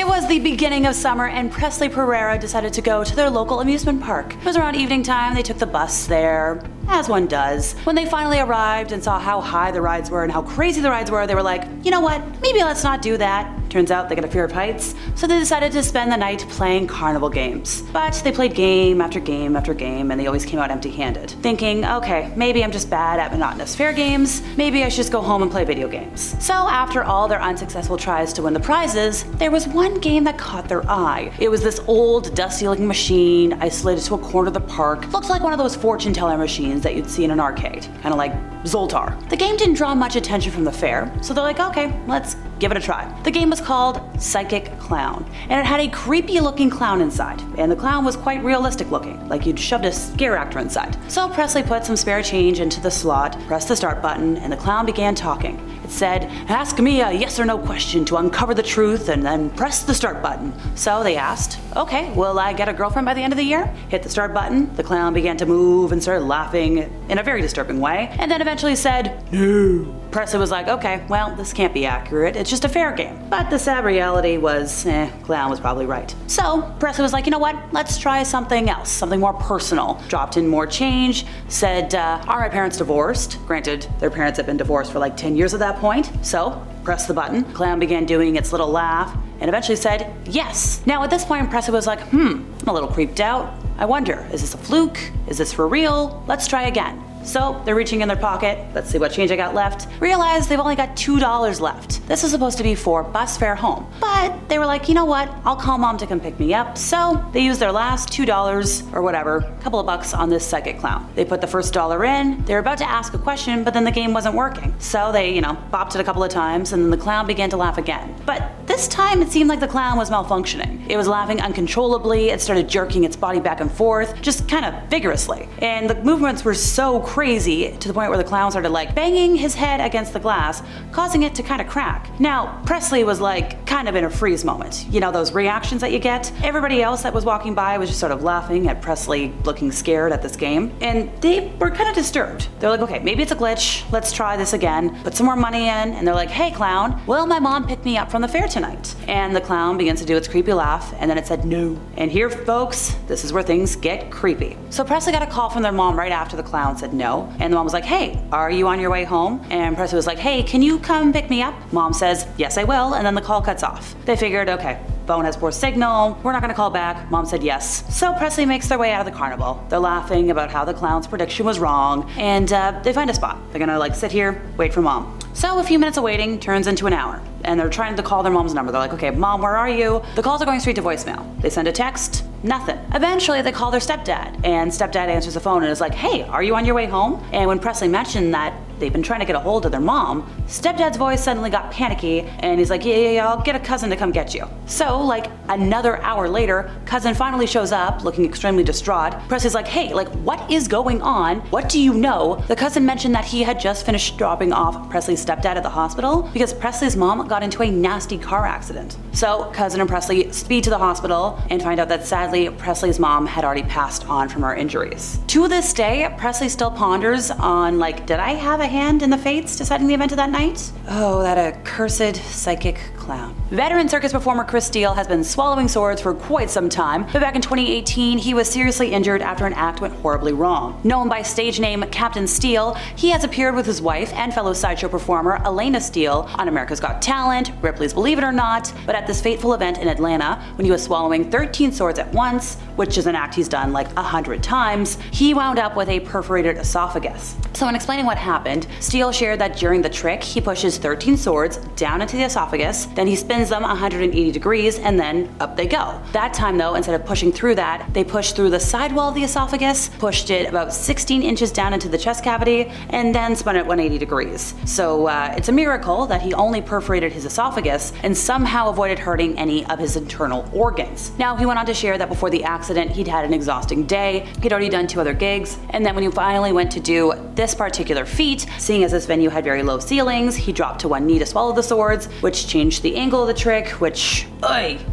It was the beginning of summer and Presley Pereira decided to go to their local amusement park. It was around evening time, they took the bus there, as one does. When they finally arrived and saw how high the rides were and how crazy the rides were, they were like, you know what, maybe let's not do that. Turns out they got a fear of heights, so they decided to spend the night playing carnival games. But they played game after game after game, and they always came out empty-handed, thinking, okay, maybe I'm just bad at monotonous fair games, maybe I should just go home and play video games. So after all their unsuccessful tries to win the prizes, there was one game that caught their eye. It was this old, dusty-looking machine isolated to a corner of the park. Looked like one of those fortune-teller machines that you'd see in an arcade, kind of like Zoltar. The game didn't draw much attention from the fair, so they're like, okay, let's give it a try. The game was called Psychic Clown, and it had a creepy looking clown inside, and the clown was quite realistic looking, like you'd shoved a scare actor inside. So Presley put some spare change into the slot, pressed the start button, and the clown began talking. It said, ask me a yes or no question to uncover the truth and then press the start button. So they asked, okay, will I get a girlfriend by the end of the year? Hit the start button, the clown began to move and started laughing in a very disturbing way, and then eventually said, no. Presley was like, okay, well, this can't be accurate, it's just a fair game. But the sad reality was, clown was probably right. So Presley was like, you know what, let's try something else, something more personal. Dropped in more change, said, are my parents divorced? Granted, their parents had been divorced for like 10 years at that point, so pressed the button. Clown began doing its little laugh and eventually said, yes. Now at this point, Presley was like, I'm a little creeped out. I wonder, is this a fluke? Is this for real? Let's try again. So they're reaching in their pocket, let's see what change I got left, realize they've only got $2 left. This is supposed to be for bus fare home. But they were like, you know what, I'll call mom to come pick me up. So they used their last $2 or whatever, a couple of bucks on this psychic clown. They put the first dollar in, they were about to ask a question, but then the game wasn't working. So they, bopped it a couple of times and then the clown began to laugh again. But this time it seemed like the clown was malfunctioning. It was laughing uncontrollably, it started jerking its body back and forth, just kind of vigorously. And the movements were so crazy to the point where the clown started like banging his head against the glass, causing it to kind of crack. Now, Presley was like kind of in a freeze moment. You know those reactions that you get? Everybody else that was walking by was just sort of laughing at Presley looking scared at this game, and they were kind of disturbed. They're like, okay, maybe it's a glitch, let's try this again, put some more money in, and they're like, hey clown, will my mom pick me up from the fair tonight? And the clown begins to do its creepy laugh, and then it said no. And here, folks, this is where things get creepy. So Presley got a call from their mom right after the clown said no, and the mom was like, hey, are you on your way home? And Presley was like, hey, can you come pick me up? Mom says, yes, I will, and then the call cuts off. They figured, okay, phone has poor signal, we're not gonna call back. Mom said yes. So Presley makes their way out of the carnival. They're laughing about how the clown's prediction was wrong, and they find a spot. They're gonna like sit here, wait for mom. So a few minutes of waiting turns into an hour, and they're trying to call their mom's number. They're like, okay, mom, where are you? The calls are going straight to voicemail. They send a text, nothing. Eventually they call their stepdad, and stepdad answers the phone and is like, hey, are you on your way home? And when Presley mentioned that they've been trying to get a hold of their mom, stepdad's voice suddenly got panicky, and he's like, yeah, I'll get a cousin to come get you. So like another hour later, cousin finally shows up looking extremely distraught. Presley's like, hey, like what is going on? What do you know? The cousin mentioned that he had just finished dropping off Presley's stepdad at the hospital because Presley's mom got into a nasty car accident. So cousin and Presley speed to the hospital and find out that sadly Presley's mom had already passed on from her injuries. To this day, Presley still ponders on like, did I have a hand in the fates deciding the event of that night? Oh, that accursed psychic clown. Veteran circus performer Chris Steele has been swallowing swords for quite some time, but back in 2018 he was seriously injured after an act went horribly wrong. Known by stage name Captain Steele, he has appeared with his wife and fellow sideshow performer Elena Steele on America's Got Talent, Ripley's Believe It or Not, but at this fateful event in Atlanta, when he was swallowing 13 swords at once, which is an act he's done like 100 times, he wound up with a perforated esophagus. So in explaining what happened, Steele shared that during the trick, he pushes 13 swords down into the esophagus, then he spins them 180 degrees, and then up they go. That time though, instead of pushing through that, they pushed through the sidewall of the esophagus, pushed it about 16 inches down into the chest cavity, and then spun it 180 degrees. So it's a miracle that he only perforated his esophagus and somehow avoided hurting any of his internal organs. Now, he went on to share that before the accident, he'd had an exhausting day, he'd already done 2 other gigs, and then when he finally went to do this particular feat, seeing as this venue had very low ceilings, he dropped to one knee to swallow the swords, which changed the the angle of the trick, which,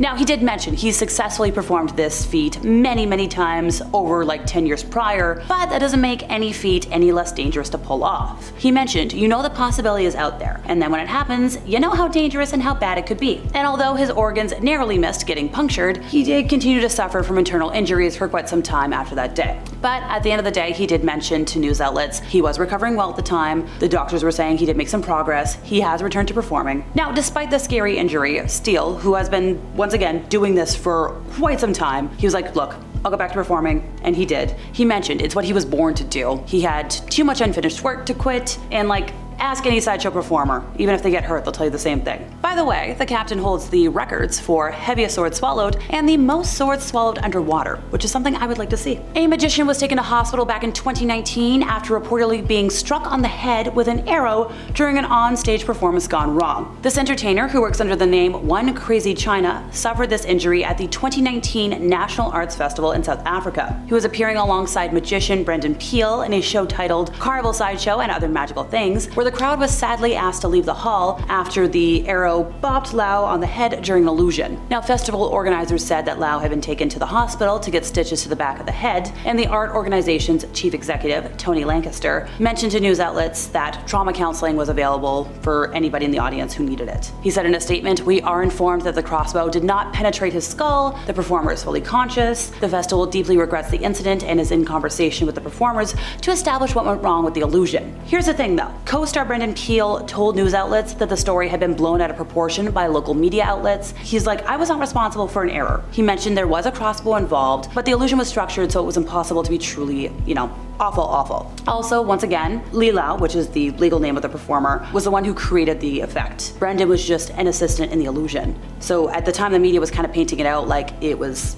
Now, he did mention he successfully performed this feat many times over like 10 years prior, but that doesn't make any feat any less dangerous to pull off. He mentioned, you know the possibility is out there, and then when it happens, you know how dangerous and how bad it could be. And although his organs narrowly missed getting punctured, he did continue to suffer from internal injuries for quite some time after that day. But at the end of the day, he did mention to news outlets he was recovering well at the time. The doctors were saying he did make some progress. He has returned to performing. Now, despite the scary injury, Steele, who has been, once again, doing this for quite some time, he was like, look, I'll go back to performing, and he did. He mentioned it's what he was born to do. He had too much unfinished work to quit, and like, ask any sideshow performer. Even if they get hurt, they'll tell you the same thing. By the way, the captain holds the records for heaviest sword swallowed and the most swords swallowed underwater, which is something I would like to see. A magician was taken to hospital back in 2019 after reportedly being struck on the head with an arrow during an on-stage performance gone wrong. This entertainer, who works under the name One Crazy China, suffered this injury at the 2019 National Arts Festival in South Africa. He was appearing alongside magician Brendan Peele in a show titled Carnival Sideshow and Other Magical Things, where the crowd was sadly asked to leave the hall after the arrow bopped Lau on the head during an illusion. Now, festival organizers said that Lau had been taken to the hospital to get stitches to the back of the head, and the art organization's chief executive, Tony Lancaster, mentioned to news outlets that trauma counseling was available for anybody in the audience who needed it. He said in a statement, "We are informed that the crossbow did not penetrate his skull. The performer is fully conscious. The festival deeply regrets the incident and is in conversation with the performers to establish what went wrong with the illusion." Here's the thing though, co-star Brendan Peele told news outlets that the story had been blown out of proportion by local media outlets. He's like, I was not responsible for an error. He mentioned there was a crossbow involved, but the illusion was structured so it was impossible to be truly, awful. Also, once again, Li Lau, which is the legal name of the performer, was the one who created the effect. Brendan was just an assistant in the illusion. So at the time, the media was kind of painting it out like it was,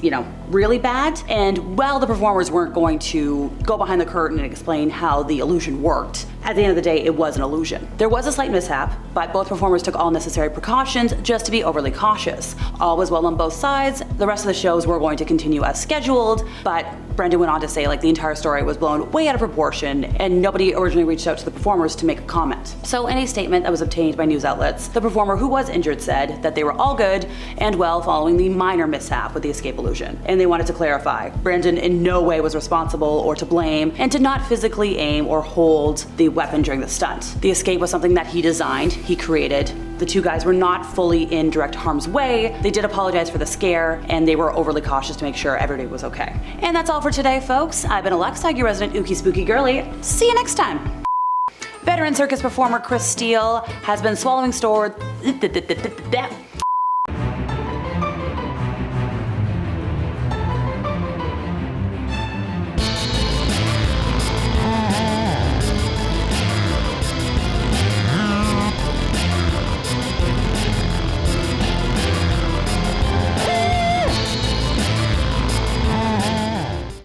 really bad. And while the performers weren't going to go behind the curtain and explain how the illusion worked, at the end of the day, it was an illusion. There was a slight mishap, but both performers took all necessary precautions just to be overly cautious. All was well on both sides. The rest of the shows were going to continue as scheduled, but Brendan went on to say the entire story was blown way out of proportion and nobody originally reached out to the performers to make a comment. So in a statement that was obtained by news outlets, the performer who was injured said that they were all good and well following the minor mishap with the escape illusion. And they wanted to clarify, Brendan in no way was responsible or to blame and did not physically aim or hold the weapon during the stunt. The escape was something that he designed, he created. The two guys were not fully in direct harm's way. They did apologize for the scare, and they were overly cautious to make sure everybody was okay. And that's all for today, folks. I've been Alexa, your resident ookie spooky girly. See you next time. Veteran circus performer Chris Steele has been swallowing swords.